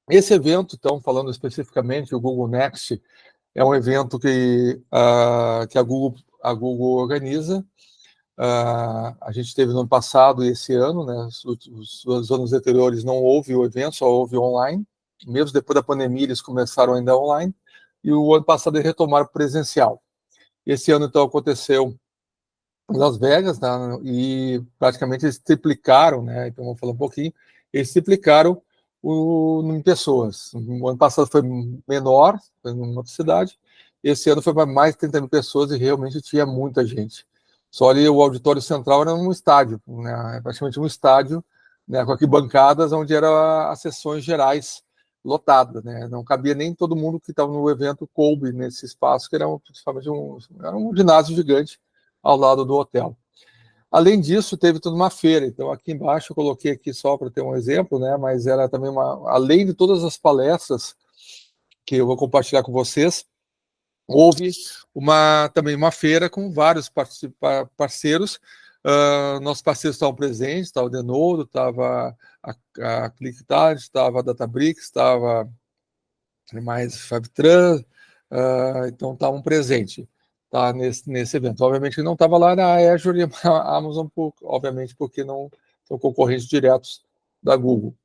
Esse evento, então, falando especificamente, o Google Next, é um evento que a Google organiza. A gente teve no ano passado e esse ano, né? Os anos anteriores não houve o evento, só houve online. Mesmo depois da pandemia, eles começaram ainda online. E o ano passado eles retomaram presencial. Esse ano, então, aconteceu em Las Vegas, né? E praticamente eles triplicaram, né? Então, vamos falar um pouquinho. Eles triplicaram o número de pessoas. O ano passado foi menor, foi numa outra cidade. Esse ano foi para mais de 30 mil pessoas e realmente tinha muita gente. Só ali o auditório central era um estádio, né? Praticamente um estádio, né? Com arquibancadas onde eram as sessões gerais lotadas, né? Não cabia nem todo mundo que estava no evento coube nesse espaço, que era principalmente era um ginásio gigante ao lado do hotel. Além disso, teve toda uma feira. Então, aqui embaixo eu coloquei aqui só para ter um exemplo, né? Mas era também além de todas as palestras que eu vou compartilhar com vocês, houve também uma feira com vários parceiros. Nossos parceiros estavam presentes, estava o Denodo, estava a ClickTalent, estava a Databricks, estava mais Fabtran, então estavam presentes, tá, nesse evento. Obviamente que não estava lá na Azure e a Amazon, obviamente, porque não são concorrentes diretos da Google.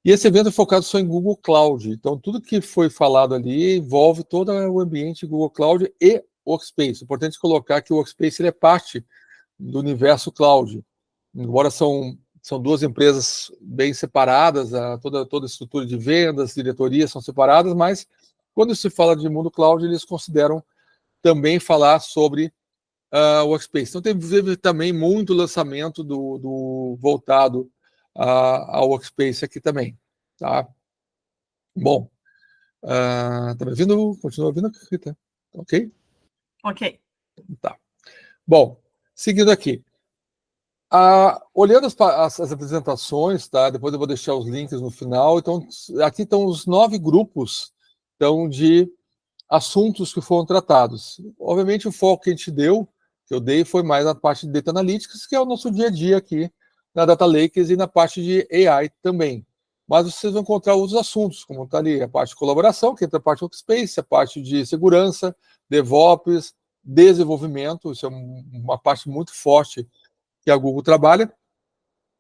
E esse evento é focado só em Google Cloud. Então, tudo que foi falado ali envolve todo o ambiente Google Cloud e Workspace. Importante colocar que o Workspace ele é parte do universo Cloud. Embora são duas empresas bem separadas, toda a estrutura de vendas, diretoria são separadas, mas quando se fala de mundo cloud, eles consideram também falar sobre o Workspace. Então, teve também muito lançamento voltado ao Workspace aqui também. Tá? Bom, tá me ouvindo? Continua ouvindo? Ok? Ok. Tá. Bom, seguindo aqui. Olhando as apresentações, tá? Depois eu vou deixar os links no final. Então, aqui estão os 9 grupos então, de assuntos que foram tratados. Obviamente, o foco que eu dei, foi mais na parte de Data Analytics, que é o nosso dia a dia aqui na Data Lakes e na parte de AI também. Mas vocês vão encontrar outros assuntos, como está ali a parte de colaboração, que entra a parte de Workspace, a parte de segurança, DevOps, desenvolvimento, isso é uma parte muito forte que a Google trabalha,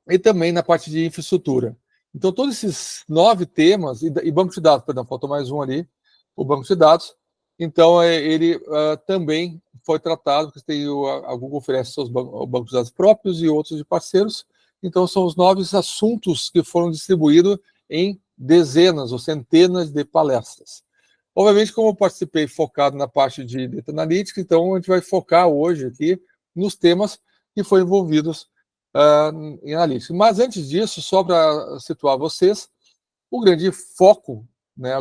e também na parte de infraestrutura. Então, todos esses 9 temas, e banco de dados, perdão, faltou mais um ali, o banco de dados. Então, ele também foi tratado, porque a Google oferece seus bancos de dados próprios e outros de parceiros. Então, são os 9 assuntos que foram distribuídos em dezenas ou centenas de palestras. Obviamente, como eu participei focado na parte de Data Analytics, então a gente vai focar hoje aqui nos temas que foram envolvidos em Analytics. Mas antes disso, só para situar vocês, o grande foco, né,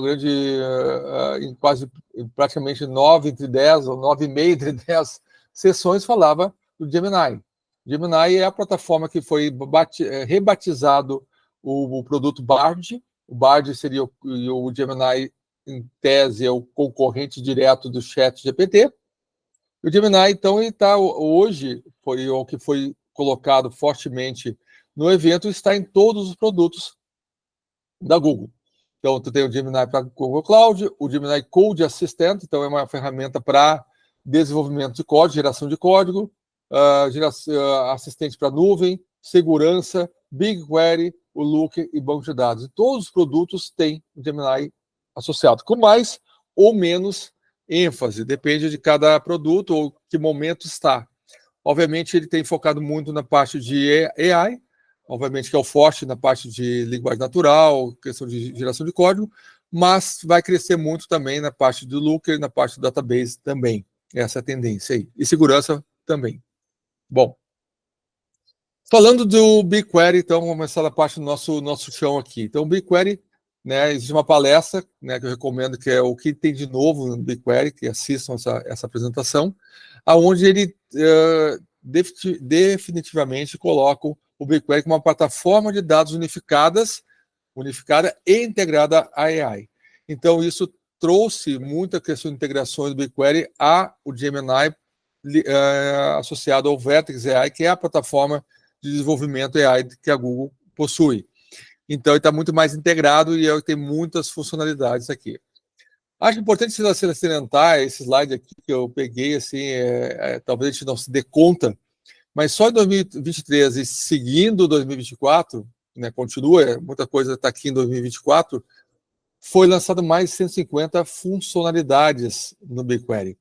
em praticamente 9 entre 10, ou 9,5 entre 10 sessões, falava do Gemini. Gemini é a plataforma que foi rebatizado o produto Bard. O Bard seria o Gemini, em tese, é o concorrente direto do ChatGPT. O Gemini, então, ele está hoje, foi o que foi colocado fortemente no evento, está em todos os produtos da Google. Então, tu tem o Gemini para Google Cloud, o Gemini Code Assistant, então é uma ferramenta para desenvolvimento de código, geração de código, assistente para nuvem, segurança, BigQuery, o Looker e banco de dados. E todos os produtos têm o Gemini associado, com mais ou menos ênfase, depende de cada produto ou que momento está. Obviamente, ele tem focado muito na parte de AI, obviamente que é o forte na parte de linguagem natural, questão de geração de código, mas vai crescer muito também na parte do Looker, na parte do database também. Essa é a tendência aí. E segurança também. Bom, falando do BigQuery, então, vamos começar na parte do nosso chão aqui. Então, o BigQuery, né, existe uma palestra, né, que eu recomendo, que é o que tem de novo no BigQuery, que assistam essa apresentação, aonde ele definitivamente coloca o BigQuery como uma plataforma de dados unificada e integrada à AI. Então, isso trouxe muita questão de integrações do BigQuery ao Gemini associado ao Vertex AI, que é a plataforma de desenvolvimento AI que a Google possui. Então, ele está muito mais integrado e tem muitas funcionalidades aqui. Acho importante salientar esse slide aqui que eu peguei, assim, talvez a gente não se dê conta, mas só em 2023 e seguindo 2024, né, continua, muita coisa está aqui em 2024, foi lançado mais de 150 funcionalidades no BigQuery.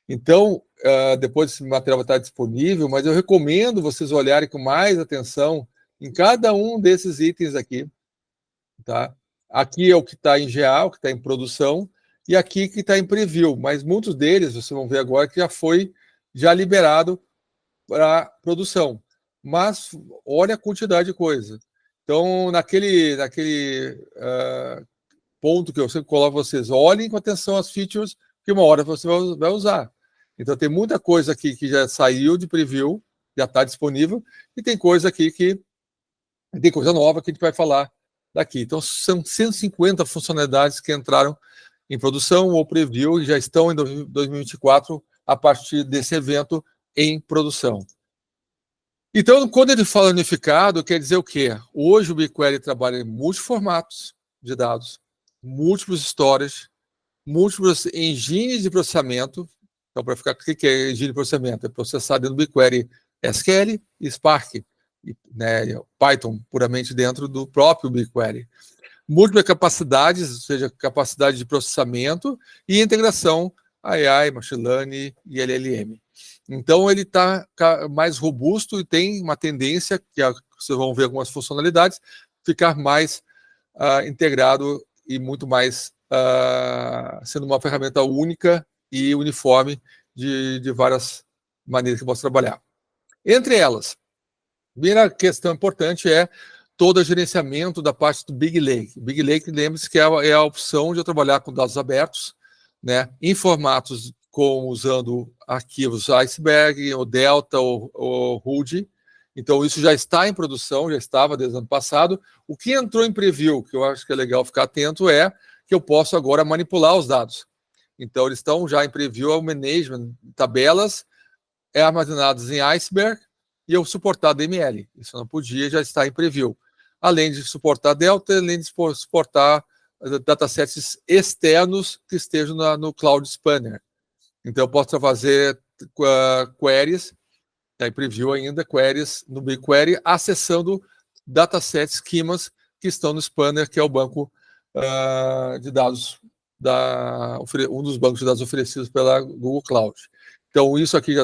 Então, depois esse material vai estar disponível, mas eu recomendo vocês olharem com mais atenção em cada um desses itens aqui, tá? Aqui é o que está em GA, o que está em produção, e aqui que está em preview, mas muitos deles, vocês vão ver agora, que já liberado para produção. Mas olha a quantidade de coisa. Então, naquele ponto que eu sempre coloco vocês, olhem com atenção as features, que uma hora você vai usar. Então, tem muita coisa aqui que já saiu de preview, já está disponível, e tem coisa aqui que tem coisa nova que a gente vai falar daqui. Então, são 150 funcionalidades que entraram em produção ou preview e já estão em 2024 a partir desse evento em produção. Então, quando ele fala unificado, quer dizer o quê? Hoje o BigQuery trabalha em multiformatos de dados, múltiplos storage, múltiplos engines de processamento. Então, para ficar, o que é engine de processamento? É processado dentro do BigQuery SQL e Spark, né, Python puramente dentro do próprio BigQuery. Múltiplas capacidades, ou seja, capacidade de processamento e integração AI, Machine Learning e LLM. Então, ele está mais robusto e tem uma tendência, que vocês vão ver algumas funcionalidades, ficar mais integrado e muito mais sendo uma ferramenta única e uniforme de várias maneiras que eu posso trabalhar. Entre elas, a primeira questão importante é todo o gerenciamento da parte do Big Lake. Big Lake, lembre-se que é a opção de eu trabalhar com dados abertos, né, em formatos usando arquivos Iceberg, ou Delta, ou Hood. Então, isso já está em produção, já estava desde o ano passado. O que entrou em preview, que eu acho que é legal ficar atento, é que eu posso agora manipular os dados. Então, eles estão já em preview, o management, tabelas armazenadas em Iceberg, e eu suportar DML. Isso não podia, já está em preview. Além de suportar Delta, além de suportar datasets externos que estejam no Cloud Spanner. Então, eu posso fazer queries, está em preview ainda, queries no BigQuery, acessando datasets, esquemas que estão no Spanner, que é o banco de dados, um dos bancos de dados oferecidos pela Google Cloud. Então, isso aqui já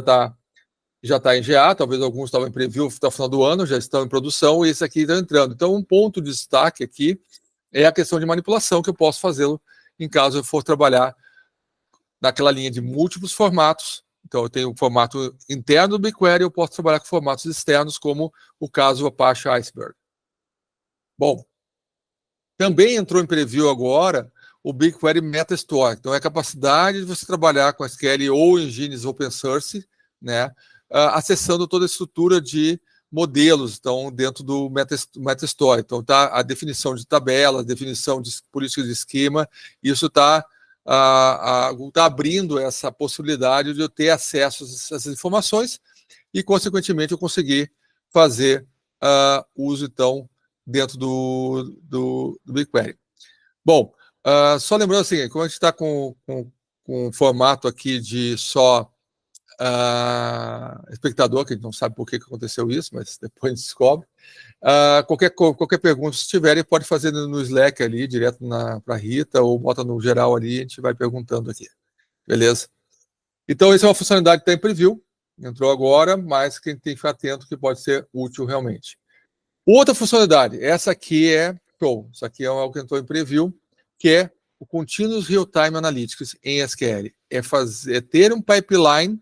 está em GA, talvez alguns estavam em preview até o final do ano, já estão em produção, e esse aqui está entrando. Então, um ponto de destaque aqui é a questão de manipulação, que eu posso fazê-lo em caso eu for trabalhar naquela linha de múltiplos formatos. Então, eu tenho o formato interno do BigQuery, eu posso trabalhar com formatos externos, como o caso Apache Iceberg. Bom, também entrou em preview agora o BigQuery MetaStore. Então, é a capacidade de você trabalhar com SQL ou engines open source, né, acessando toda a estrutura de modelos, então, dentro do MetaStore. Então, tá a definição de tabelas, definição de política de esquema, isso está abrindo essa possibilidade de eu ter acesso a essas informações e, consequentemente, eu conseguir fazer uso, então, dentro do BigQuery. Bom, só lembrando assim, como a gente está com um formato aqui de só espectador, que a gente não sabe por que aconteceu isso, mas depois a gente descobre. Qualquer pergunta, se tiverem, pode fazer no Slack ali, direto para a Rita, ou bota no geral ali, a gente vai perguntando aqui. Beleza? Então, essa é uma funcionalidade que está em preview, entrou agora, mas quem tem que ficar atento que pode ser útil realmente. Outra funcionalidade, essa aqui é show, isso aqui é algo que entrou em preview, que é o Continuous Real-Time Analytics em SQL. É ter um pipeline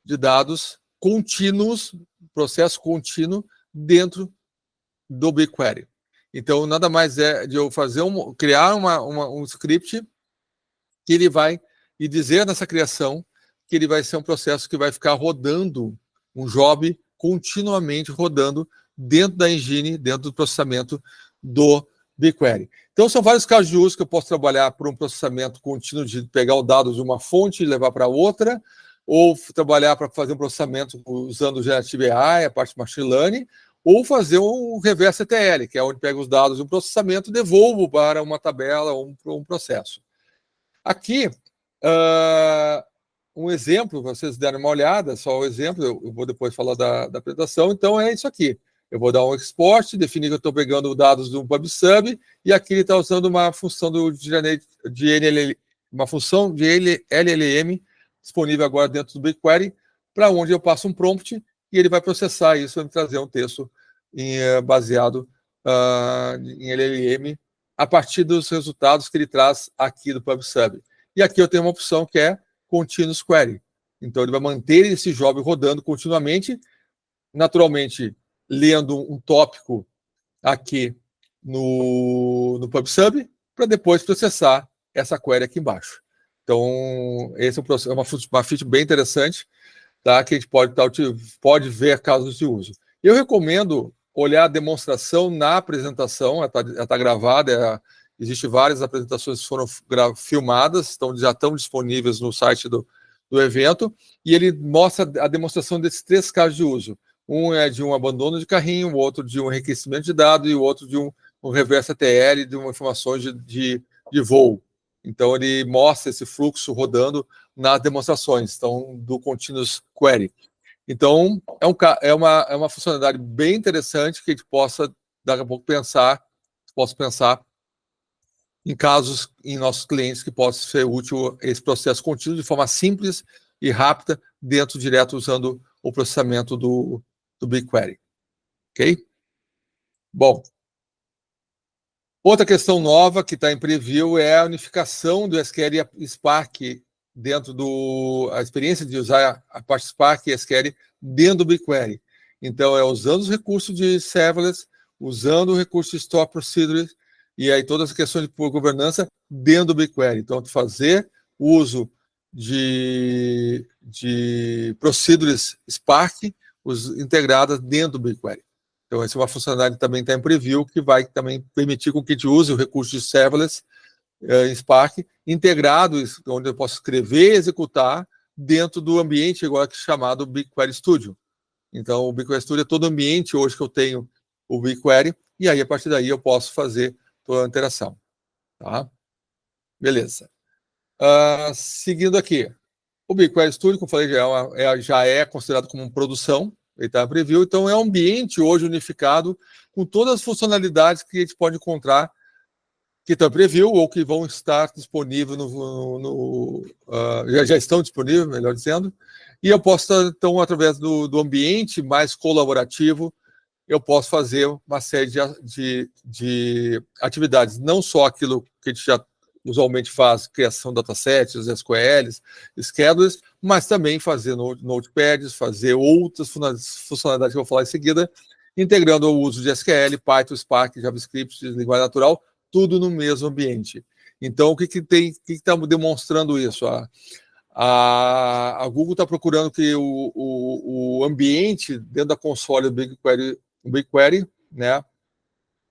de dados contínuos, processo contínuo, dentro do BigQuery. Então, nada mais é de eu criar um script que ele vai e dizer nessa criação que ele vai ser um processo que vai ficar rodando, um job continuamente rodando dentro da engine, dentro do processamento do BigQuery. Então, são vários casos de uso que eu posso trabalhar por um processamento contínuo de pegar o dado de uma fonte e levar para outra, ou trabalhar para fazer um processamento usando o Generative AI, a parte de Machine Learning, ou fazer um reverse ETL, que é onde pega os dados de um processamento e devolvo para uma tabela ou para um processo. Aqui, um exemplo, vocês deram uma olhada, só o exemplo, eu vou depois falar da apresentação, então é isso aqui. Eu vou dar um export, definir que eu estou pegando dados do PubSub, e aqui ele está usando uma função uma função de LLM disponível agora dentro do BigQuery, para onde eu passo um prompt e ele vai processar isso e me trazer um texto baseado em LLM a partir dos resultados que ele traz aqui do PubSub. E aqui eu tenho uma opção que é Continuous Query. Então, ele vai manter esse job rodando continuamente, naturalmente, lendo um tópico aqui no PubSub, para depois processar essa query aqui embaixo. Então, esse é uma feature bem interessante, tá? Que a gente pode ver casos de uso. Eu recomendo olhar a demonstração na apresentação, ela está gravada, existem várias apresentações que foram filmadas, já estão disponíveis no site do evento, e ele mostra a demonstração desses 3 casos de uso. Um é de um abandono de carrinho, o outro de um enriquecimento de dados, e o outro de um reverse ETL, de uma informações de voo. Então, ele mostra esse fluxo rodando nas demonstrações, então, do Continuous Query. Então, é uma funcionalidade bem interessante que a gente possa, daqui a pouco, pensar em casos, em nossos clientes, que possa ser útil esse processo contínuo de forma simples e rápida, direto usando o processamento do BigQuery. Ok? Bom, outra questão nova que está em preview é a unificação do SQL e Spark dentro a experiência de usar a parte Spark e SQL dentro do BigQuery. Então, é usando os recursos de serverless, usando o recurso de Store Procedures, e aí todas as questões de governança dentro do BigQuery. Então, fazer uso de Procedures Spark integradas dentro do BigQuery. Então, essa é uma funcionalidade que também está em preview, que vai também permitir com que a gente use o recurso de serverless em Spark, integrado, onde eu posso escrever e executar dentro do ambiente agora chamado BigQuery Studio. Então, o BigQuery Studio é todo o ambiente hoje que eu tenho o BigQuery, e aí, a partir daí, eu posso fazer toda a interação. Tá? Beleza. Seguindo aqui. O BigQuery Studio, como eu falei, já é considerado como uma produção, ele está em preview, então é um ambiente hoje unificado com todas as funcionalidades que a gente pode encontrar que estão em preview ou que vão estar disponíveis já estão disponíveis, melhor dizendo, e eu posso, então, através do ambiente mais colaborativo, eu posso fazer uma série de atividades, não só aquilo que a gente já usualmente faz, criação de datasets, SQLs, schedulers, mas também fazer notepads, fazer outras funcionalidades que eu vou falar em seguida, integrando o uso de SQL, Python, Spark, JavaScript, linguagem natural, tudo no mesmo ambiente. Então, o que está demonstrando isso? A Google está procurando que o ambiente dentro da console do BigQuery, né,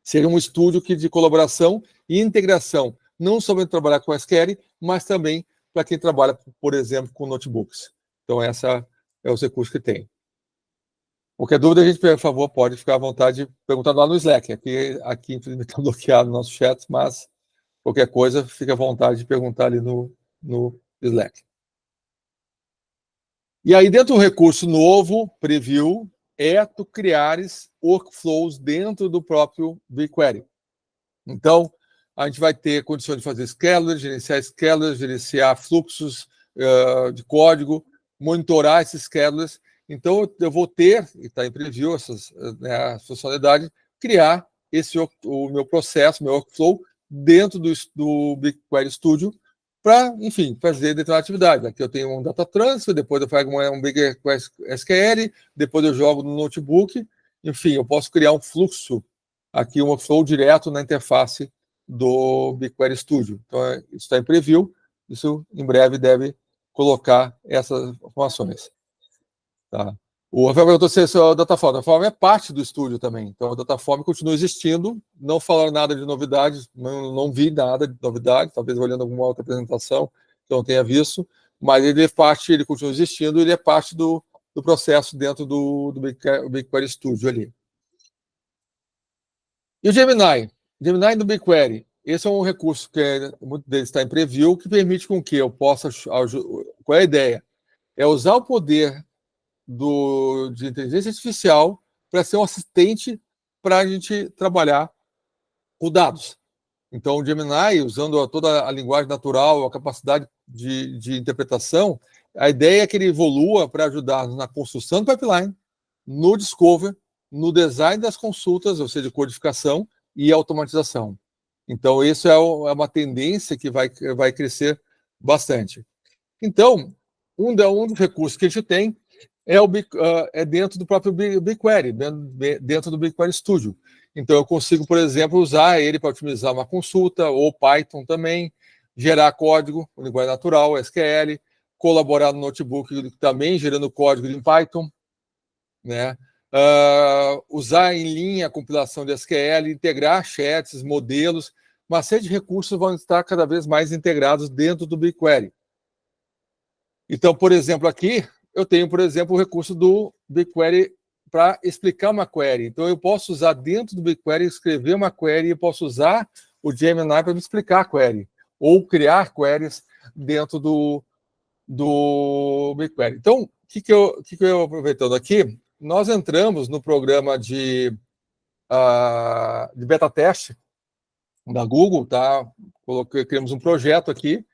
seja um estúdio de colaboração e integração, não somente trabalhar com SQL, mas também para quem trabalha, por exemplo, com notebooks. Então, essa é os recursos que tem. Qualquer dúvida, a gente, por favor, pode ficar à vontade de perguntar lá no Slack. Aqui infelizmente, está bloqueado o nosso chat, mas qualquer coisa, fique à vontade de perguntar ali no Slack. E aí, dentro do recurso novo, preview, tu criares workflows dentro do próprio BigQuery. Então, a gente vai ter condições de fazer schedulers, gerenciar fluxos de código, monitorar esses schedulers. Então, eu vou ter, e está em preview a funcionalidade, criar o meu processo, meu workflow, dentro do BigQuery Studio, para, enfim, fazer determinada atividade. Aqui eu tenho um data transfer, depois eu pego um BigQuery SQL, depois eu jogo no notebook, enfim, eu posso criar um fluxo aqui, um workflow direto na interface do BigQuery Studio. Então, isso está em preview, isso em breve deve colocar essas informações. Tá? O Rafael perguntou se é o Dataform. O Dataform é parte do estúdio também. Então, o Dataform continua existindo, não falaram nada de novidades, não vi nada de novidade, talvez olhando alguma outra apresentação que eu não tenha visto, mas ele continua existindo, ele é parte do processo dentro do BigQuery Studio ali. E o Gemini? Gemini do BigQuery. Esse é um recurso que muito deles está em preview, que permite com que eu possa... Qual é a ideia? É usar o poder de inteligência artificial para ser um assistente para a gente trabalhar com dados. Então, o Gemini, usando toda a linguagem natural, a capacidade de interpretação, a ideia é que ele evolua para ajudar na construção do pipeline, no discover, no design das consultas, ou seja, codificação e automatização. Então, isso é uma tendência que vai crescer bastante. Então, um dos recursos que a gente tem é dentro do próprio BigQuery, dentro do BigQuery Studio. Então, eu consigo, por exemplo, usar ele para otimizar uma consulta, ou Python também, gerar código, linguagem natural, SQL, colaborar no notebook também, gerando código em Python, né? Usar em linha a compilação de SQL, integrar chats, modelos, uma série de recursos vão estar cada vez mais integrados dentro do BigQuery. Então, por exemplo, aqui, eu tenho, por exemplo, o recurso do BigQuery para explicar uma query. Então, eu posso usar dentro do BigQuery, escrever uma query, e posso usar o Gemini para me explicar a query, ou criar queries dentro do BigQuery. Então, o que eu aproveitando aqui, nós entramos no programa de beta teste da Google, tá? Criamos um projeto aqui,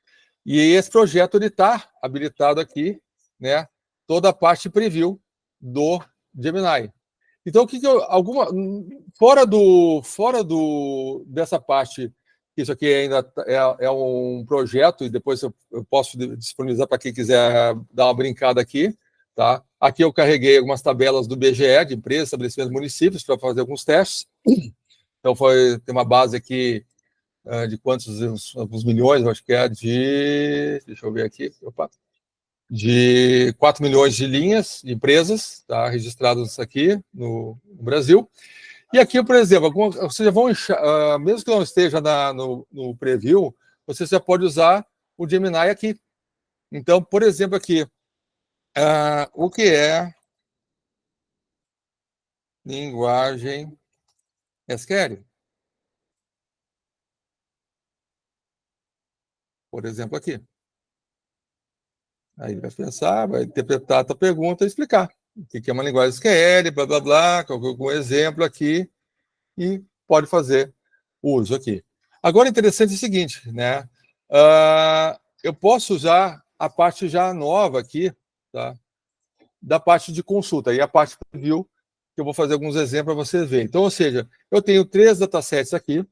e esse projeto está habilitado aqui, né? Toda a parte preview do Gemini. Então, fora dessa parte, isso aqui ainda é um projeto, e depois eu posso disponibilizar para quem quiser dar uma brincada aqui, tá? Aqui eu carreguei algumas tabelas do BGE, de empresas, estabelecimentos, municípios, para fazer alguns testes. Então, tem uma base aqui de quantos alguns milhões, eu acho que deixa eu ver aqui, de 4 milhões de linhas, de empresas, tá, registradas aqui no Brasil. E aqui, por exemplo, vocês já vão, mesmo que não esteja no preview, você já pode usar o Gemini aqui. Então, por exemplo, aqui, o que é linguagem SQL? Por exemplo, aqui. Aí ele vai pensar, vai interpretar a tua pergunta e explicar o que é uma linguagem SQL, blá, blá, blá, com algum exemplo aqui, e pode fazer uso aqui. Agora, interessante é o seguinte, né? Eu posso usar a parte já nova aqui, tá? Da parte de consulta, e a parte preview, que eu vou fazer alguns exemplos para você ver. Então, ou seja, eu tenho 3 datasets aqui,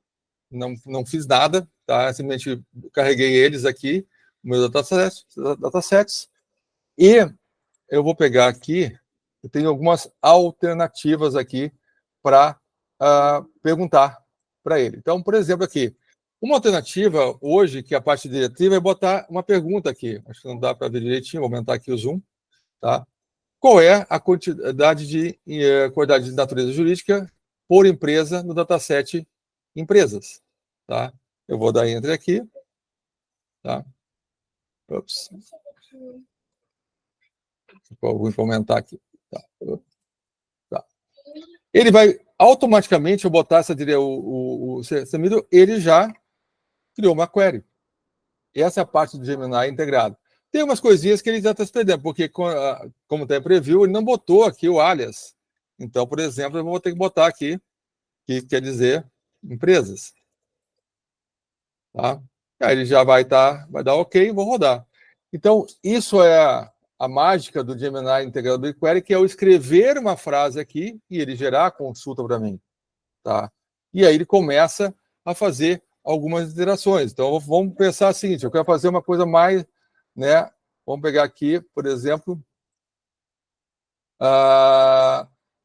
não fiz nada, tá? Simplesmente carreguei eles aqui, meus datasets, e eu vou pegar aqui, eu tenho algumas alternativas aqui para perguntar para ele. Então, por exemplo, aqui, uma alternativa hoje, que é a parte diretiva, é botar uma pergunta aqui. Acho que não dá para ver direitinho, vou aumentar aqui o zoom. Tá? Qual é a quantidade de natureza jurídica por empresa no dataset empresas? Tá? Eu vou dar enter aqui. Tá? Ups. Vou aumentar aqui. Tá. Tá. Ele vai automaticamente, eu botar o Semiro, ele já criou uma query. Essa é a parte do Gemini integrado. Tem umas coisinhas que ele já está se perdendo, porque como tem preview, ele não botou aqui o alias. Então, por exemplo, eu vou ter que botar aqui, que quer dizer empresas. Tá? Aí ele já vai dar OK e vou rodar. Então, isso é a mágica do Gemini integrado do BigQuery, que é eu escrever uma frase aqui e ele gerar a consulta para mim. Tá? E aí ele começa a fazer algumas iterações. Então, vamos pensar o seguinte, eu quero fazer uma coisa mais, né? Vamos pegar aqui, por exemplo,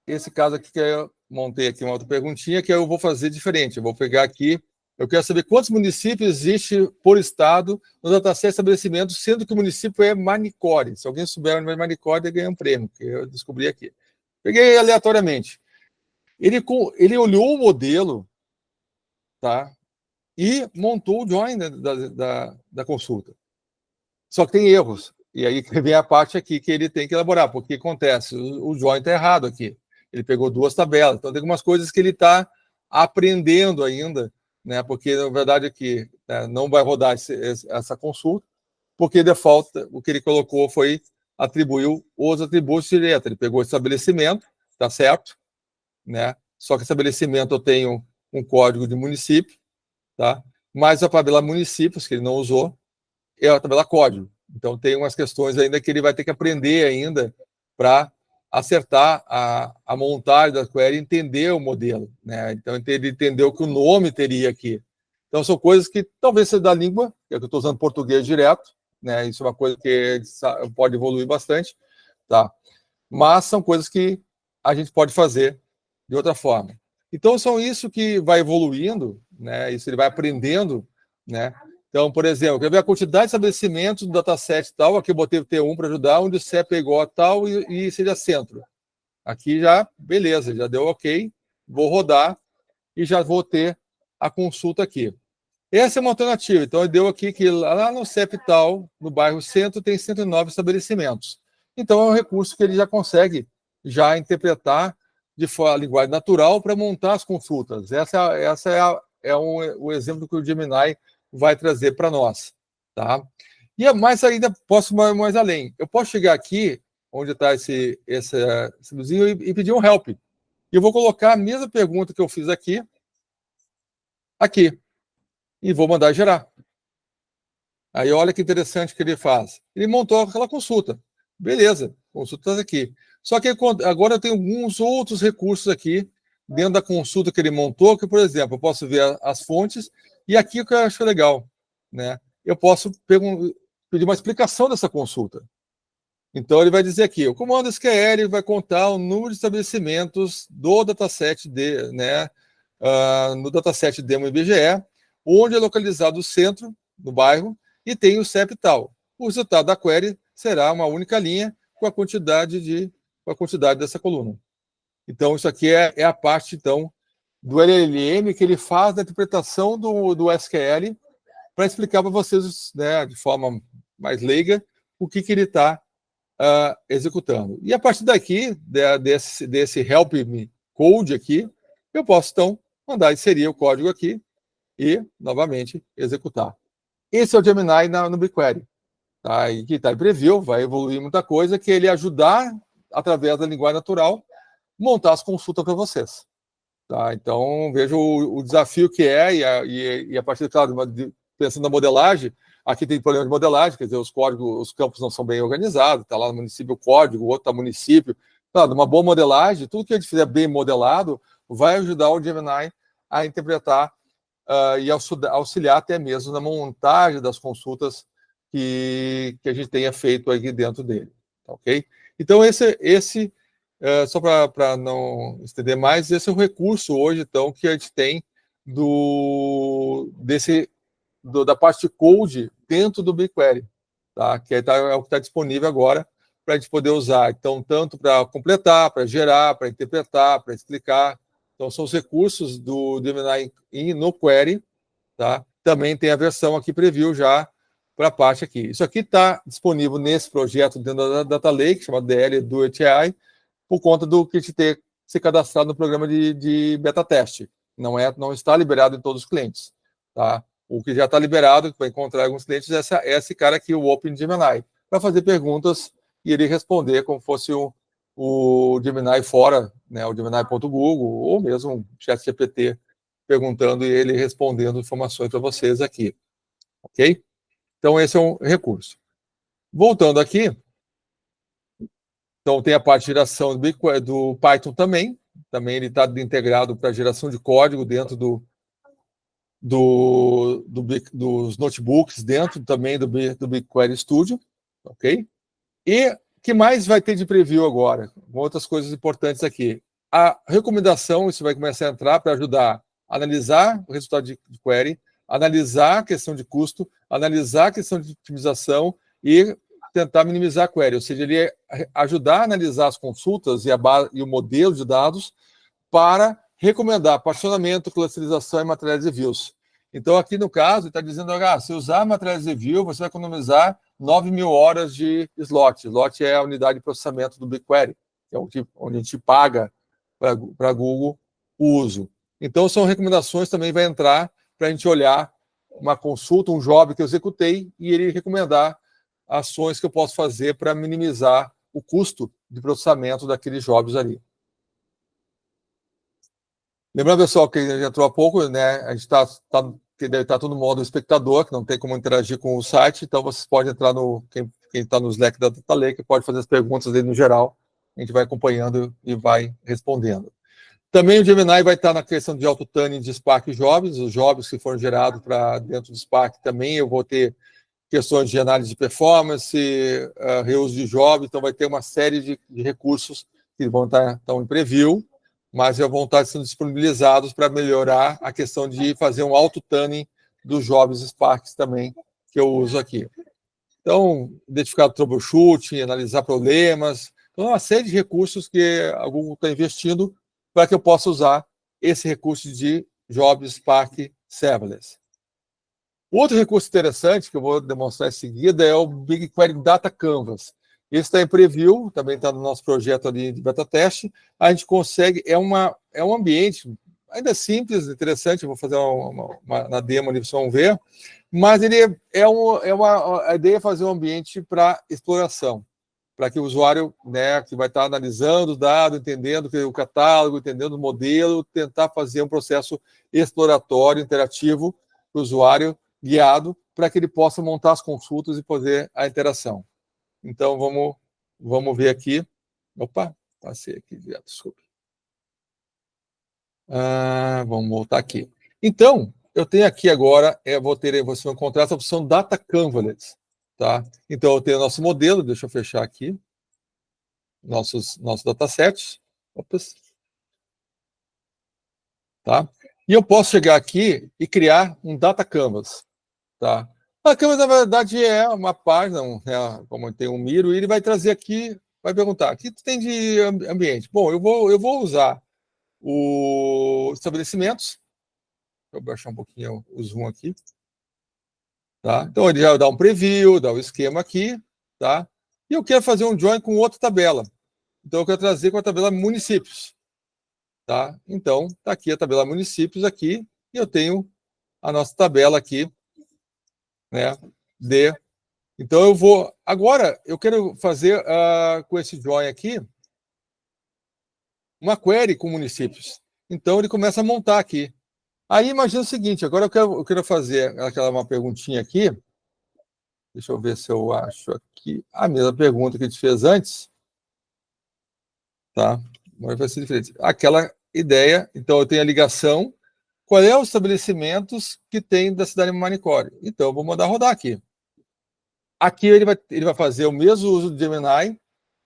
esse caso aqui que eu montei aqui uma outra perguntinha que eu vou fazer diferente. Eu vou pegar aqui, eu quero saber quantos municípios existe por estado no dataset estabelecimento, sendo que o município é Manicore. Se alguém souber onde é Manicore, ganha um prêmio, que eu descobri aqui. Peguei aleatoriamente. Ele olhou o modelo, tá? E montou o join da consulta. Só que tem erros. E aí vem a parte aqui que ele tem que elaborar, porque acontece, o join está errado aqui. Ele pegou 2 tabelas, então tem algumas coisas que ele está aprendendo ainda, né, porque, na verdade, aqui, né, não vai rodar essa consulta, porque, default, o que ele colocou foi atribuiu os atributos direto. Ele pegou o estabelecimento, tá certo, né? Só que estabelecimento eu tenho um código de município, tá? Mas a tabela municípios, que ele não usou, é a tabela código. Então, tem umas questões ainda que ele vai ter que aprender ainda para acertar a montagem da query e entender o modelo, né? Então, ele entendeu que o nome teria aqui. Então, são coisas que talvez seja da língua, que eu estou usando português direto, né? Isso é uma coisa que pode evoluir bastante, tá? Mas são coisas que a gente pode fazer de outra forma. Então, são isso que vai evoluindo, né? Isso ele vai aprendendo, né? Então, por exemplo, quer ver a quantidade de estabelecimentos do dataset tal, aqui eu botei o T1 para ajudar, onde o CEP é igual a tal e seja centro. Aqui já, beleza, já deu ok, vou rodar e já vou ter a consulta aqui. Essa é uma alternativa. Então, deu aqui que lá no CEP tal, no bairro Centro, tem 109 estabelecimentos. Então, é um recurso que ele já consegue já interpretar de forma linguagem natural para montar as consultas. Essa é o exemplo que o Gemini vai trazer para nós. Tá? E mais ainda, posso ir mais além. Eu posso chegar aqui, onde está esse luzinho, e pedir um help. E eu vou colocar a mesma pergunta que eu fiz aqui, e vou mandar gerar. Aí olha que interessante que ele faz. Ele montou aquela consulta. Beleza, consulta aqui. Só que agora eu tenho alguns outros recursos aqui dentro da consulta que ele montou, que, por exemplo, eu posso ver as fontes, e aqui o que eu acho legal, né? Eu posso pedir uma explicação dessa consulta. Então, ele vai dizer aqui, o comando SQL vai contar o número de estabelecimentos do dataset né, no dataset demo IBGE, onde é localizado o centro do bairro e tem o CEP tal. O resultado da query será uma única linha com a quantidade dessa coluna. Então, isso aqui é a parte, então, do LLM que ele faz da interpretação do SQL para explicar para vocês, né, de forma mais leiga, o que ele está executando. E a partir daqui, desse help me code aqui, eu posso, então, mandar inserir o código aqui e, novamente, executar. Esse é o Gemini no BigQuery. Tá? E que está em preview, vai evoluir muita coisa, que ele ajudar, através da linguagem natural, montar as consultas para vocês. Tá? Então, veja o desafio que é, e a partir, claro, pensando na modelagem, aqui tem problema de modelagem, quer dizer, os campos não são bem organizados, está lá no município o código, o outro está no município. Claro, uma boa modelagem, tudo que a gente fizer bem modelado, vai ajudar o Gemini a interpretar e auxiliar até mesmo na montagem das consultas que a gente tenha feito aqui dentro dele. Ok? Então, só para não estender mais, esse é o recurso hoje, então, que a gente tem da parte de code dentro do BigQuery, tá? Que é o que está disponível agora para a gente poder usar. Então, tanto para completar, para gerar, para interpretar, para explicar. Então, são os recursos do Gemini no Query, tá? Também tem a versão aqui preview já para a parte aqui. Isso aqui está disponível nesse projeto dentro da Data Lake, chamado DL do AI, por conta do que a gente ter se cadastrado no programa de beta teste. Não está liberado em todos os clientes, tá? O que já está liberado, que vai encontrar alguns clientes, é esse cara aqui, o OpenGemini, para fazer perguntas e ele responder como fosse o Gemini fora, né, o Gemini.google, ou mesmo o ChatGPT perguntando e ele respondendo informações para vocês aqui. Ok? Então, esse é um recurso. Voltando aqui, então tem a parte de geração do Python também. Também ele está integrado para geração de código dentro dos notebooks, dentro também do BigQuery Studio. Ok? E o que mais vai ter de preview agora? Outras coisas importantes aqui. A recomendação, isso vai começar a entrar para ajudar a analisar o resultado de query, analisar a questão de custo, analisar a questão de otimização e tentar minimizar a query. Ou seja, ele ajudar a analisar as consultas e o modelo de dados para recomendar particionamento, clusterização e materiais reviews. Então, aqui no caso, ele está dizendo, se usar materiais review, você vai economizar 9.000 horas de slot. Slot é a unidade de processamento do BigQuery, que é onde a gente paga para Google o uso. Então, são recomendações também vai entrar para a gente olhar uma consulta, um job que eu executei e ele recomendar ações que eu posso fazer para minimizar o custo de processamento daqueles jobs ali. Lembrando, pessoal, que a gente entrou há pouco, né? A gente deve estar todo modo espectador, que não tem como interagir com o site, então vocês podem entrar quem está no Slack da Data Lake, pode fazer as perguntas aí no geral, a gente vai acompanhando e vai respondendo. Também o Gemini vai estar na questão de auto-tuning de Spark Jobs, os jobs que foram gerados para dentro do Spark também, eu vou ter questões de análise de performance, reuso de jobs, então vai ter uma série de recursos que vão estar em preview, mas já vão estar sendo disponibilizados para melhorar a questão de fazer um auto-tuning dos jobs Sparks também, que eu uso aqui. Então, identificar o troubleshooting, analisar problemas, então, uma série de recursos que a Google está investindo para que eu possa usar esse recurso de Jobs Spark Serverless. Outro recurso interessante que eu vou demonstrar em seguida é o BigQuery Data Canvas. Esse está em preview, também está no nosso projeto ali de beta teste. A gente consegue, é um ambiente ainda simples, interessante, eu vou fazer na demo ali, vocês vão ver, mas ele a ideia é fazer um ambiente para exploração, para que o usuário, né, que vai estar analisando os dados, entendendo o catálogo, entendendo o modelo, tentar fazer um processo exploratório, interativo, para o usuário, guiado, para que ele possa montar as consultas e fazer a interação. Então, vamos ver aqui. Opa, passei aqui, desculpe. Vamos voltar aqui. Então, eu tenho aqui agora, você vai encontrar essa opção Data Canvas. Tá? Então, eu tenho o nosso modelo, deixa eu fechar aqui. Nossos datasets. Opas. Tá? E eu posso chegar aqui e criar um Data Canvas. Tá? A Canvas, na verdade, é uma página, como tem um Miro, e ele vai trazer aqui, vai perguntar, o que tem de ambiente? Bom, eu vou usar os estabelecimentos. Deixa eu baixar um pouquinho o zoom aqui. Tá? Então, ele já dá um preview, dá o esquema aqui. Tá? E eu quero fazer um join com outra tabela. Então, eu quero trazer com a tabela municípios. Tá? Então, está aqui a tabela municípios aqui, e eu tenho a nossa tabela aqui, né, Então, agora, eu quero fazer com esse join aqui, uma query com municípios. Então, ele começa a montar aqui. Aí, imagina o seguinte, agora eu quero fazer uma perguntinha aqui. Deixa eu ver se eu acho aqui a mesma pergunta que a gente fez antes. Tá? Agora vai ser diferente. Aquela ideia, então eu tenho a ligação. Qual é os estabelecimentos que tem da cidade de Manicômio? Então, eu vou mandar rodar aqui. Aqui ele vai fazer o mesmo uso do Gemini,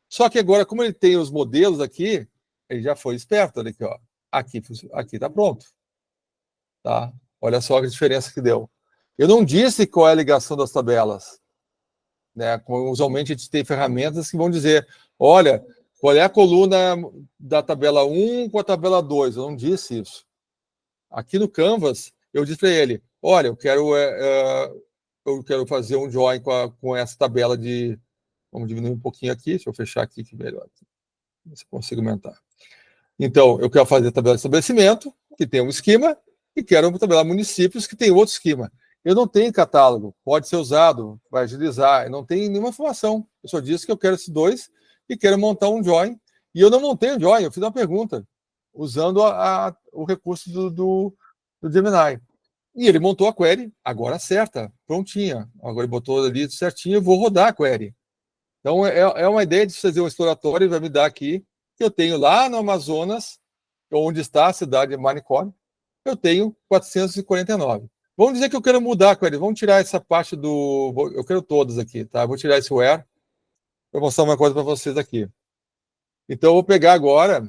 só que agora, como ele tem os modelos aqui, ele já foi esperto. Olha aqui, ó. Aqui está pronto. Tá? Olha só a diferença que deu. Eu não disse qual é a ligação das tabelas. Né? Usualmente a gente tem ferramentas que vão dizer, olha, qual é a coluna da tabela 1 com a tabela 2. Eu não disse isso. Aqui no Canvas, eu disse para ele, olha, eu quero fazer um join com essa tabela de... Vamos diminuir um pouquinho aqui, deixa eu fechar aqui que melhor. Se consigo aumentar. Então, eu quero fazer a tabela de estabelecimento, que tem um esquema, e quero uma tabela municípios, que tem outro esquema. Eu não tenho catálogo, pode ser usado, vai agilizar, eu não tenho nenhuma informação. Eu só disse que eu quero esses dois e quero montar um join. E eu não montei um join, eu fiz uma pergunta, usando o recurso do Gemini. E ele montou a query, agora certa, prontinha. Agora ele botou ali certinho, eu vou rodar a query. Então, é uma ideia de fazer um exploratório, e vai me dar aqui, que eu tenho lá no Amazonas, onde está a cidade de Manicômio, eu tenho 449. Vamos dizer que eu quero mudar a query, vamos tirar essa parte eu quero todas aqui, tá? Vou tirar esse where, para mostrar uma coisa para vocês aqui. Então, eu vou pegar agora,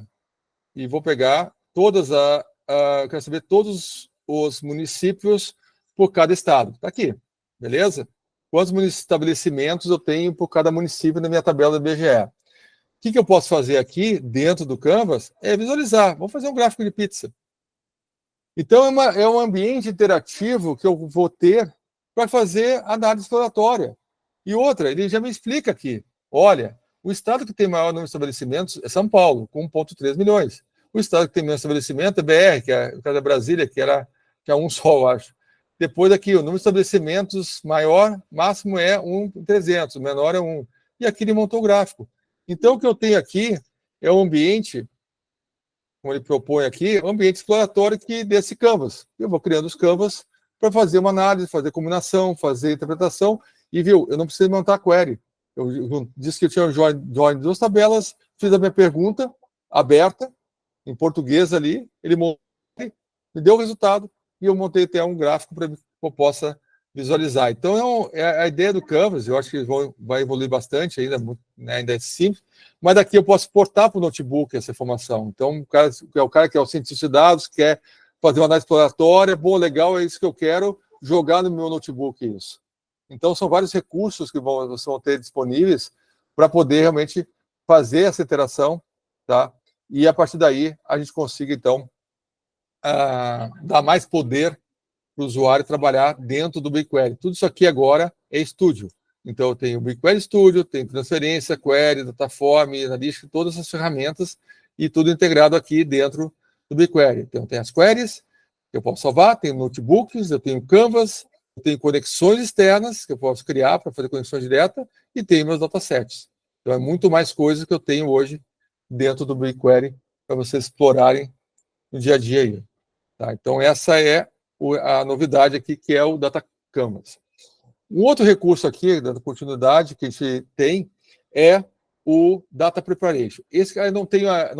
e vou pegar eu quero saber todos os municípios por cada estado. Está aqui, beleza? Quantos estabelecimentos eu tenho por cada município na minha tabela do BGE? O que eu posso fazer aqui, dentro do Canvas, é visualizar. Vamos fazer um gráfico de pizza. Então, é um ambiente interativo que eu vou ter para fazer análise exploratória. E outra, ele já me explica aqui. Olha, o estado que tem maior número de estabelecimentos é São Paulo, com 1,3 milhões. O estado que tem menos estabelecimento é BR, que é o caso da Brasília, que é um só, eu acho. Depois aqui, o número de estabelecimentos maior, máximo é 1/300, o menor é 1. E aqui ele montou o gráfico. Então, o que eu tenho aqui é um ambiente, como ele propõe aqui, um ambiente exploratório desse canvas. Eu vou criando os canvas para fazer uma análise, fazer combinação, fazer interpretação, e viu, eu não preciso montar query. Eu disse que eu tinha um join de 2 tabelas, fiz a minha pergunta aberta, em português ali, ele montou, me deu o resultado, e eu montei até um gráfico para que eu possa visualizar. Então, a ideia do Canvas, eu acho que vai evoluir bastante ainda, né, ainda é simples, mas daqui eu posso portar para o notebook essa informação. Então, o cara que é o cientista de dados, quer fazer uma análise exploratória, bom, legal, é isso que eu quero, jogar no meu notebook isso. Então, são vários recursos que vocês vão ter disponíveis para poder realmente fazer essa interação, tá? E a partir daí a gente consiga, então, dar mais poder para o usuário trabalhar dentro do BigQuery. Tudo isso aqui agora é Studio. Então, eu tenho o BigQuery Studio, tem transferência, query, dataform, analytics, todas essas ferramentas e tudo integrado aqui dentro do BigQuery. Então, tem as queries que eu posso salvar, tenho notebooks, eu tenho Canvas, eu tenho conexões externas que eu posso criar para fazer conexão direta e tenho meus datasets. Então, é muito mais coisa que eu tenho hoje dentro do BigQuery para vocês explorarem no dia a dia aí. Tá? Então, essa é a novidade aqui, que é o Data Canvas. Um outro recurso aqui, da continuidade, que a gente tem, é o Data Preparation. Esse cara não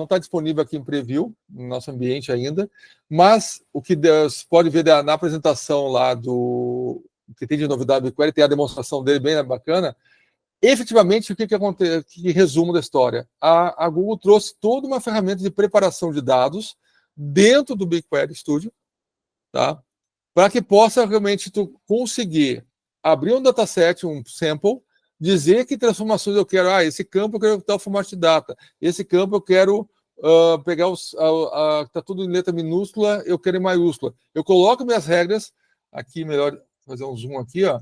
está disponível aqui em preview, no nosso ambiente ainda, mas o que você pode ver na apresentação lá do que tem de novidade do BigQuery, tem a demonstração dele bem bacana. Efetivamente, o que acontece? Que resumo da história? A Google trouxe toda uma ferramenta de preparação de dados dentro do BigQuery Studio, tá? Para que possa realmente tu conseguir abrir um dataset, um sample, dizer que transformações eu quero. Esse campo eu quero tal formato de data. Esse campo eu quero pegar está tudo em letra minúscula, eu quero em maiúscula. Eu coloco minhas regras, aqui melhor fazer um zoom aqui, ó.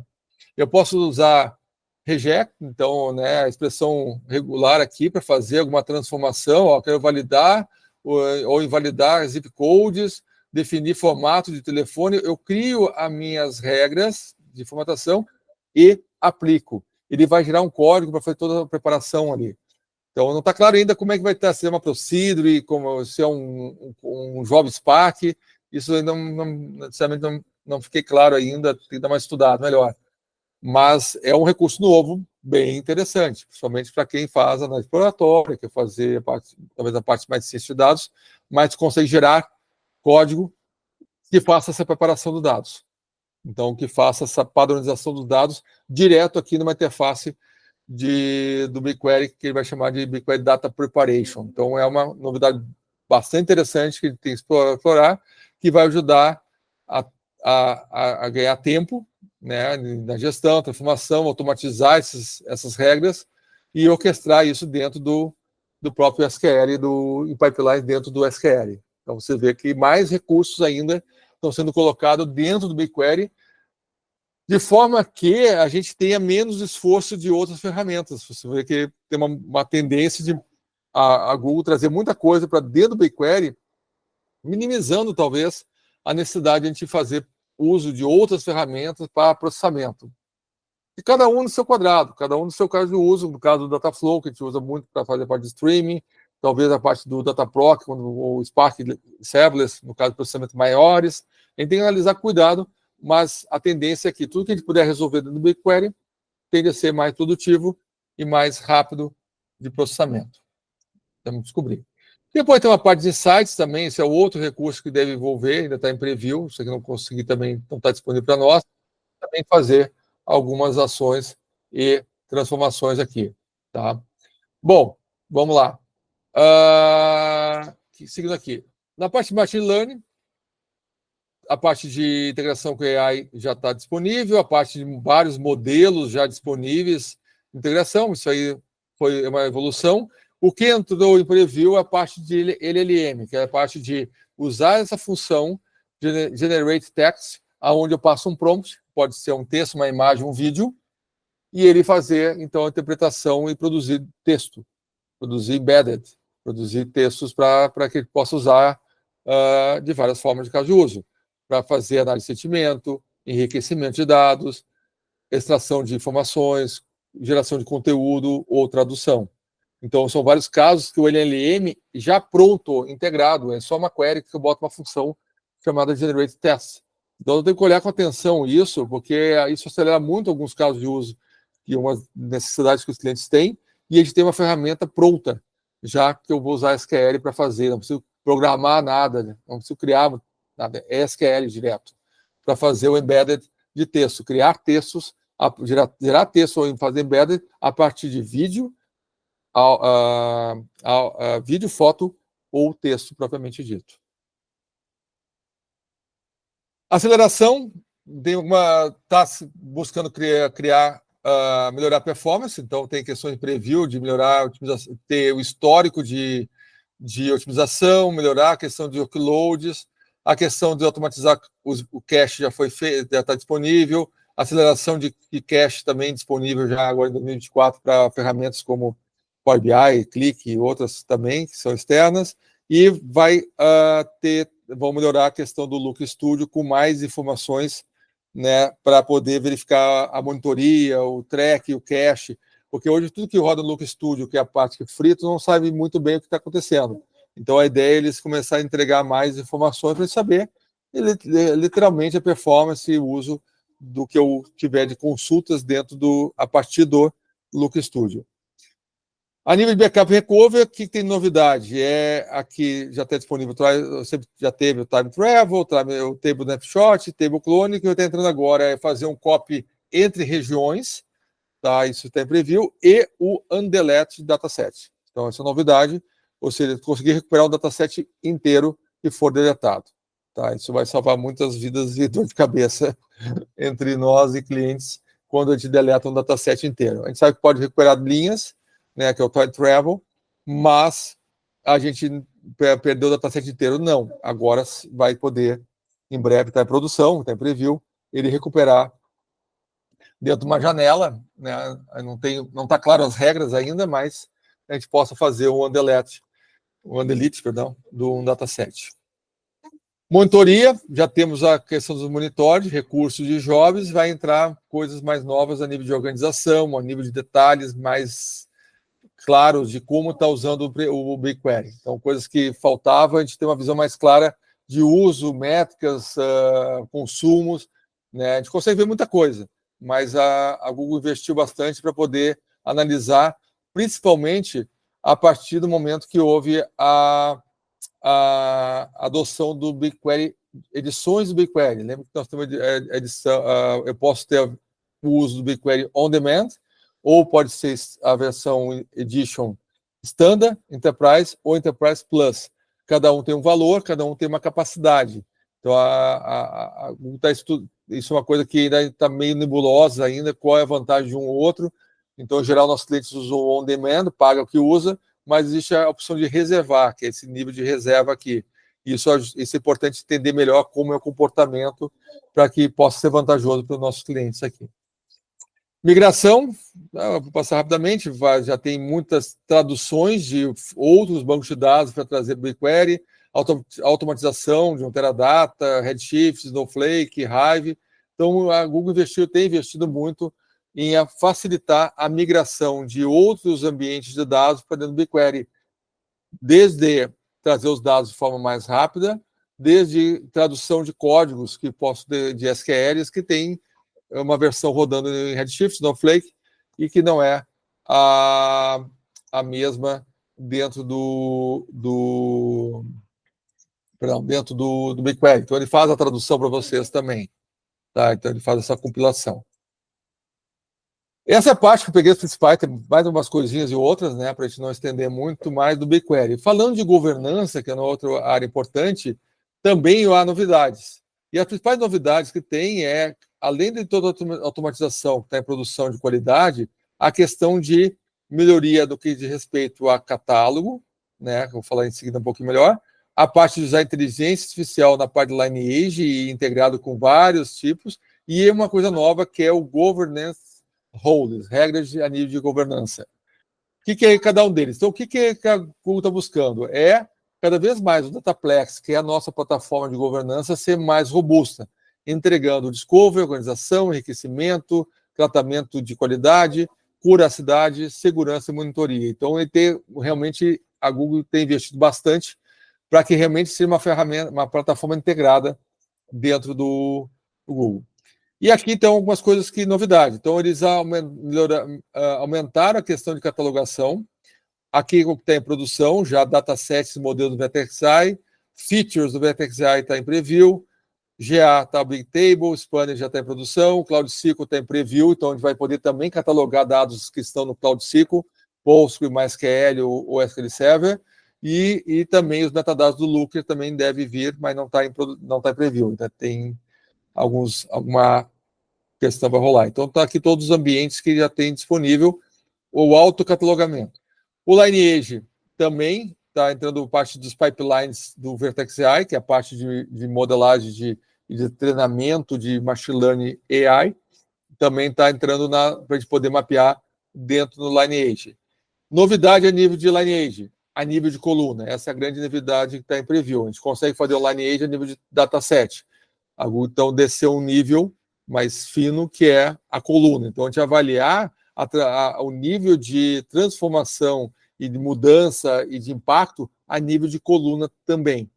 Eu posso usar reject, então, né, a expressão regular aqui para fazer alguma transformação, ó, quero validar ou invalidar zip codes, definir formato de telefone, eu crio as minhas regras de formatação e aplico. Ele vai gerar um código para fazer toda a preparação ali. Então, não está claro ainda como é que vai estar, se é uma procedure, se é um job Spark, isso ainda necessariamente não fiquei claro ainda, tem que dar mais estudado melhor. Mas é um recurso novo, bem interessante, principalmente para quem faz análise exploratória, quer fazer talvez a parte mais de ciência de dados, mas consegue gerar código que faça essa preparação dos dados. Então, que faça essa padronização dos dados direto aqui numa interface do BigQuery, que ele vai chamar de BigQuery Data Preparation. Então, é uma novidade bastante interessante que ele tem que explorar, que vai ajudar a ganhar tempo, né, na gestão, transformação, automatizar essas regras e orquestrar isso dentro do próprio SQL, em pipeline dentro do SQL. Então, você vê que mais recursos ainda estão sendo colocados dentro do BigQuery, de forma que a gente tenha menos esforço de outras ferramentas. Você vê que tem uma tendência de a Google trazer muita coisa para dentro do BigQuery, minimizando, talvez, a necessidade de a gente fazer uso de outras ferramentas para processamento. E cada um no seu quadrado, cada um no seu caso de uso. No caso do Dataflow, que a gente usa muito para fazer a parte de streaming, talvez a parte do Dataproc, o Spark Serverless, no caso de processamento maiores. A gente tem que analisar com cuidado, mas a tendência é que tudo que a gente puder resolver no BigQuery tende a ser mais produtivo e mais rápido de processamento. Vamos descobrir. Depois tem uma parte de insights também, esse é outro recurso que deve envolver, ainda está em preview, se não conseguir também, não está disponível para nós, também fazer algumas ações e transformações aqui. Tá? Bom, vamos lá. Seguindo aqui. Na parte de Machine Learning, a parte de integração com AI já está disponível, a parte de vários modelos já disponíveis de integração, isso aí foi uma evolução. O que entrou em preview é a parte de LLM, que é a parte de usar essa função de Generate Text, onde eu passo um prompt, pode ser um texto, uma imagem, um vídeo, e ele fazer, então, a interpretação e produzir texto, produzir embedded, produzir textos para que ele possa usar de várias formas de caso de uso, para fazer análise de sentimento, enriquecimento de dados, extração de informações, geração de conteúdo ou tradução. Então, são vários casos que o LLM já pronto, integrado, é só uma query que eu boto uma função chamada Generate Test. Então, eu tenho que olhar com atenção isso, porque isso acelera muito alguns casos de uso e umas necessidades que os clientes têm, e a gente tem uma ferramenta pronta, já que eu vou usar SQL para fazer, não preciso programar nada, né? Não preciso criar nada, é SQL direto, para fazer o embedded de texto, criar textos, gerar texto ou fazer embedded a partir de vídeo, vídeo, foto ou texto propriamente dito. Aceleração, está buscando melhorar a performance, então tem questões de preview, de melhorar, ter o histórico de otimização, melhorar a questão de workloads, a questão de automatizar o cache já foi feito, já está disponível, aceleração de cache também disponível já agora em 2024 para ferramentas como Power BI, Click e outras também, que são externas, e vão melhorar a questão do Look Studio com mais informações, né, para poder verificar a monitoria, o track, o cache, porque hoje tudo que roda no Look Studio, que é a parte que frito, não sabe muito bem o que está acontecendo. Então a ideia é eles começarem a entregar mais informações para saber literalmente a performance e o uso do que eu tiver de consultas a partir do Look Studio. A nível de backup recovery, o que tem novidade? Aqui já está disponível, sempre já teve o Time Travel, o Table Snapshot, Table Clone, o que eu estou entrando agora é fazer um copy entre regiões, tá? Isso está em preview, e o Undelete Dataset. Então, essa é a novidade, ou seja, conseguir recuperar o dataset inteiro que for deletado. Tá? Isso vai salvar muitas vidas e dor de cabeça entre nós e clientes quando a gente deleta um dataset inteiro. A gente sabe que pode recuperar linhas, né, que é o Time Travel, mas a gente perdeu o dataset inteiro, não. Agora vai poder, em breve, está em produção, está em preview, ele recuperar dentro de uma janela, né, não está claro as regras ainda, mas a gente possa fazer o undelete, do um dataset. Monitoria, já temos a questão dos monitores, recursos de jobs, vai entrar coisas mais novas a nível de organização, a nível de detalhes mais claros de como está usando o BigQuery. Então, coisas que faltavam, a gente tem uma visão mais clara de uso, métricas, consumos, né? A gente consegue ver muita coisa, mas a Google investiu bastante para poder analisar, principalmente a partir do momento que houve a adoção do BigQuery, edições do BigQuery. Lembra que nós temos edição, eu posso ter o uso do BigQuery on demand, ou pode ser a versão Edition Standard, Enterprise ou Enterprise Plus. Cada um tem um valor, cada um tem uma capacidade. Então, isso é uma coisa que ainda está meio nebulosa ainda, qual é a vantagem de um ou outro. Então, em geral, nossos clientes usam o on demand, paga o que usa, mas existe a opção de reservar, que é esse nível de reserva aqui. Isso é importante entender melhor como é o comportamento para que possa ser vantajoso para os nossos clientes aqui. Migração, vou passar rapidamente, já tem muitas traduções de outros bancos de dados para trazer BigQuery, automatização de um Teradata, Redshift, Snowflake, Hive. Então, a Google tem investido muito em facilitar a migração de outros ambientes de dados para dentro do BigQuery, desde trazer os dados de forma mais rápida, desde tradução de códigos que de SQLs que tem uma versão rodando em Redshift, Snowflake, e que não é a mesma dentro dentro do BigQuery. Então, ele faz a tradução para vocês também. Tá? Então, ele faz essa compilação. Essa é a parte que eu peguei os principais, tem mais umas coisinhas e outras, né, para a gente não estender muito mais do BigQuery. Falando de governança, que é uma outra área importante, também há novidades. E as principais novidades que tem além de toda a automatização que está em produção de qualidade, a questão de melhoria do que diz respeito a catálogo, né, que eu vou falar em seguida um pouquinho melhor, a parte de usar inteligência artificial na parte de lineage e integrado com vários tipos, e uma coisa nova que é o governance roles, regras a nível de governança. que é cada um deles? Então, o que a Google está buscando? É, cada vez mais, o Dataplex, que é a nossa plataforma de governança, ser mais robusta, entregando discovery, organização, enriquecimento, tratamento de qualidade, curacidade, segurança e monitoria. Então, realmente, a Google tem investido bastante para que realmente seja uma ferramenta, uma plataforma integrada dentro do Google. E aqui tem algumas coisas que novidade. Então, eles aumentaram a questão de catalogação. Aqui está em produção, já datasets modelo do VTXI, features do VTXI está em preview, GA está Big Table, Spanner já está em produção, Cloud SQL está em preview, então a gente vai poder também catalogar dados que estão no Cloud SQL, Postgre, MySQL ou SQL Server, e também os metadados do Looker também deve vir, mas não está em preview, ainda tem alguma questão vai rolar. Então está aqui todos os ambientes que já tem disponível o autocatalogamento. O Lineage também está entrando parte dos pipelines do Vertex AI, que é a parte de modelagem de treinamento de machine learning AI, também está entrando para a gente poder mapear dentro do Lineage. Novidade a nível de Lineage, a nível de coluna. Essa é a grande novidade que está em preview. A gente consegue fazer o Lineage a nível de dataset. A Google, então, desceu um nível mais fino, que é a coluna. Então, a gente avaliar o nível de transformação e de mudança e de impacto a nível de coluna também.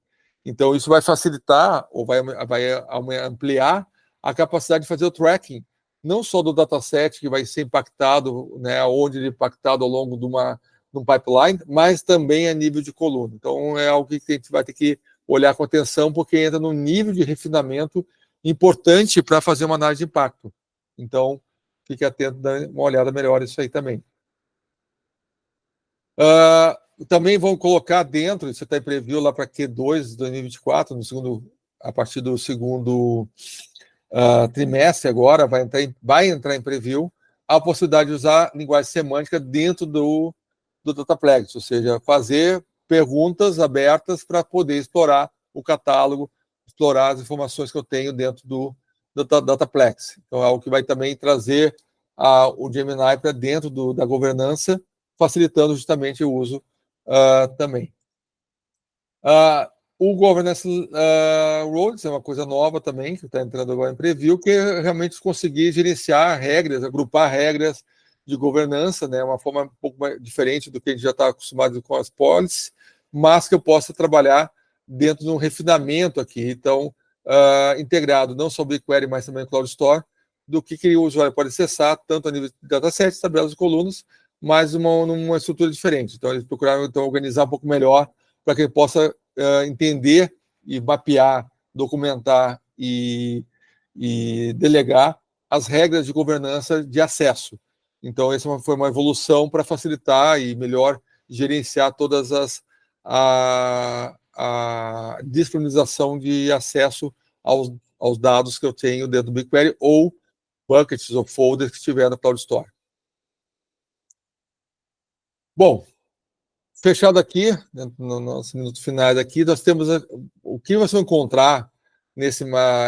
Então, isso vai facilitar ou vai ampliar a capacidade de fazer o tracking, não só do dataset que vai ser impactado, né, onde ele é impactado ao longo de um pipeline, mas também a nível de coluna. Então, é algo que a gente vai ter que olhar com atenção, porque entra num nível de refinamento importante para fazer uma análise de impacto. Então, fique atento, dê uma olhada melhor nisso aí também. Também vão colocar dentro, isso está em preview lá para Q2 de 2024, a partir do segundo trimestre agora, vai entrar em preview a possibilidade de usar linguagem semântica dentro do Dataplex, ou seja, fazer perguntas abertas para poder explorar o catálogo, explorar as informações que eu tenho dentro do Dataplex. Então, é algo que vai também trazer o Gemini para dentro da governança, facilitando justamente o uso também. O Governance Roles é uma coisa nova também, que está entrando agora em preview, que é realmente conseguir gerenciar regras, agrupar regras de governança, né, uma forma um pouco mais diferente do que a gente já está acostumado com as policies, mas que eu possa trabalhar dentro de um refinamento aqui, então, integrado não só o BigQuery, mas também o Cloud Store, do que o usuário pode acessar, tanto a nível de datasets, tabelas e colunas, mas numa estrutura diferente. Então, eles procuraram organizar um pouco melhor para que ele possa entender e mapear, documentar e delegar as regras de governança de acesso. Então, essa foi uma evolução para facilitar e melhor gerenciar todas a disponibilização de acesso aos dados que eu tenho dentro do BigQuery ou buckets ou folders que estiver no Cloud Store. Bom, fechado aqui, nos nossos minutos finais aqui, nós temos o que você vai encontrar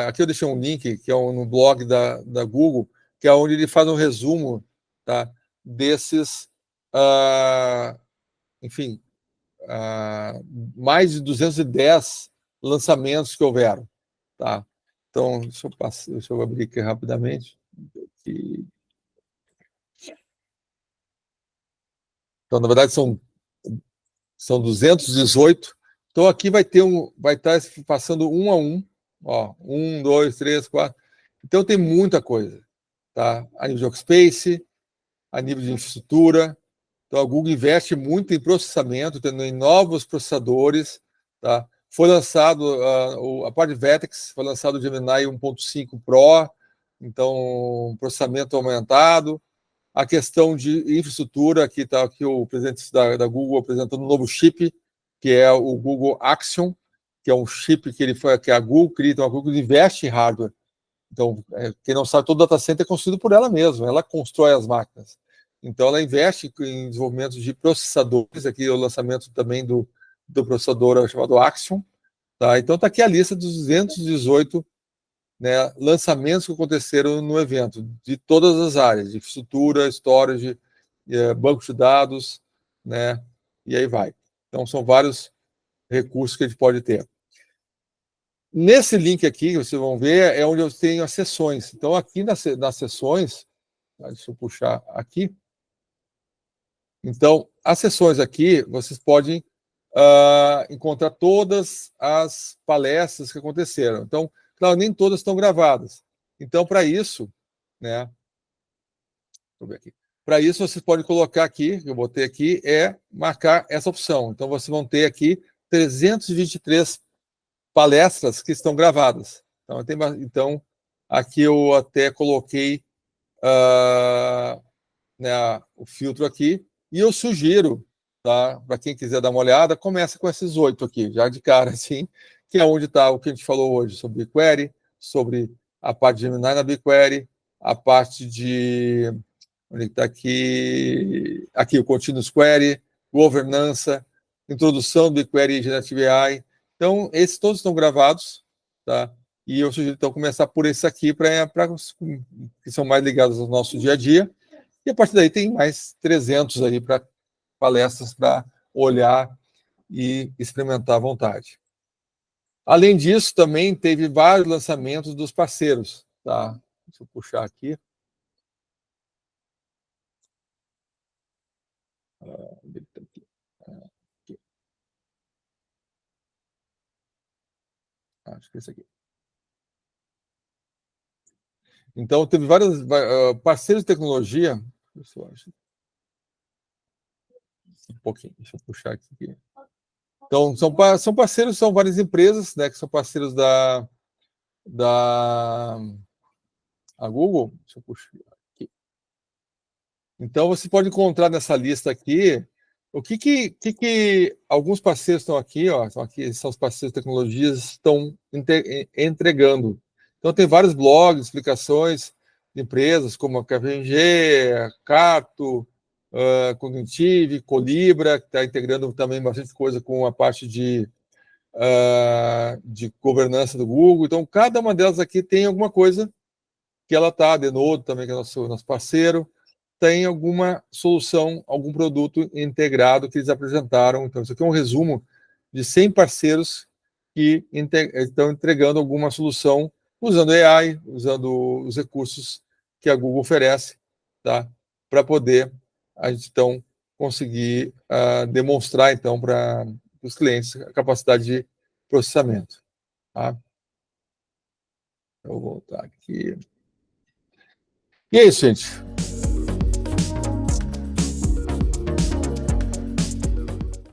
aqui eu deixei um link, que é no blog da Google, que é onde ele faz um resumo, tá, desses, enfim, mais de 210 lançamentos que houveram. Tá? Então, deixa eu abrir aqui rapidamente. Então, na verdade, são 218. Então, aqui vai estar passando um a um. Ó, 1, 2, 3, 4. Então, tem muita coisa. Tá? A nível de workspace, a nível de infraestrutura. Então, a Google investe muito em processamento, tendo em novos processadores. Tá? Foi lançado, a parte de Vertex, foi lançado o Gemini 1.5 Pro, então, processamento aumentado. A questão de infraestrutura, aqui está aqui o presidente da Google apresentando um novo chip, que é o Google Axion, que é um chip que a Google cria, então a Google investe em hardware. Então, quem não sabe, todo data center é construído por ela mesma, ela constrói as máquinas. Então, ela investe em desenvolvimento de processadores, aqui o lançamento também do processador chamado Axion. Tá? Então, está aqui a lista dos 218, né, lançamentos que aconteceram no evento, de todas as áreas, de infraestrutura, storage, banco de dados, né? E aí vai. Então, são vários recursos que a gente pode ter. Nesse link aqui, que vocês vão ver, é onde eu tenho as sessões. Então, aqui nas sessões, deixa eu puxar aqui. Então, as sessões aqui, vocês podem encontrar todas as palestras que aconteceram. Então, claro, nem todas estão gravadas. Então, para isso, né? Deixa eu ver aqui. Para isso, vocês podem colocar aqui, que eu botei aqui, marcar essa opção. Então, vocês vão ter aqui 323 palestras que estão gravadas. Então aqui eu até coloquei né, o filtro aqui, e eu sugiro, tá, para quem quiser dar uma olhada, começa com esses 8 aqui, já de cara, assim, que é onde está o que a gente falou hoje sobre BigQuery, sobre a parte de Gemini na BigQuery, a parte de... Onde está aqui? Aqui, o Continuous Query, governança, introdução do BigQuery e Generative AI. Então, esses todos estão gravados, tá? E eu sugiro, então, começar por esse aqui, que são mais ligados ao nosso dia a dia. E a partir daí tem mais 300 aí para palestras para olhar e experimentar à vontade. Além disso, também teve vários lançamentos dos parceiros, tá? Deixa eu puxar aqui. Acho que é esse aqui. Então, teve vários parceiros de tecnologia. Um pouquinho, deixa eu puxar aqui. Então, são parceiros, são várias empresas, né, que são parceiros da a Google. Deixa eu puxar aqui. Então, você pode encontrar nessa lista aqui o que alguns parceiros estão aqui, ó, são os parceiros de tecnologias, estão entregando. Então, tem vários blogs, explicações de empresas como a KPMG, a Carto, Cognitive, Colibra, que está integrando também bastante coisa com a parte de governança do Google. Então, cada uma delas aqui tem alguma coisa que ela está, a Denodo também, que é nosso parceiro, tem alguma solução, algum produto integrado que eles apresentaram. Então, isso aqui é um resumo de 100 parceiros que estão entregando alguma solução usando AI, usando os recursos que a Google oferece, tá? Para poder a gente, então, conseguir demonstrar, então, para os clientes a capacidade de processamento. Tá? Eu vou voltar aqui. E é isso, gente.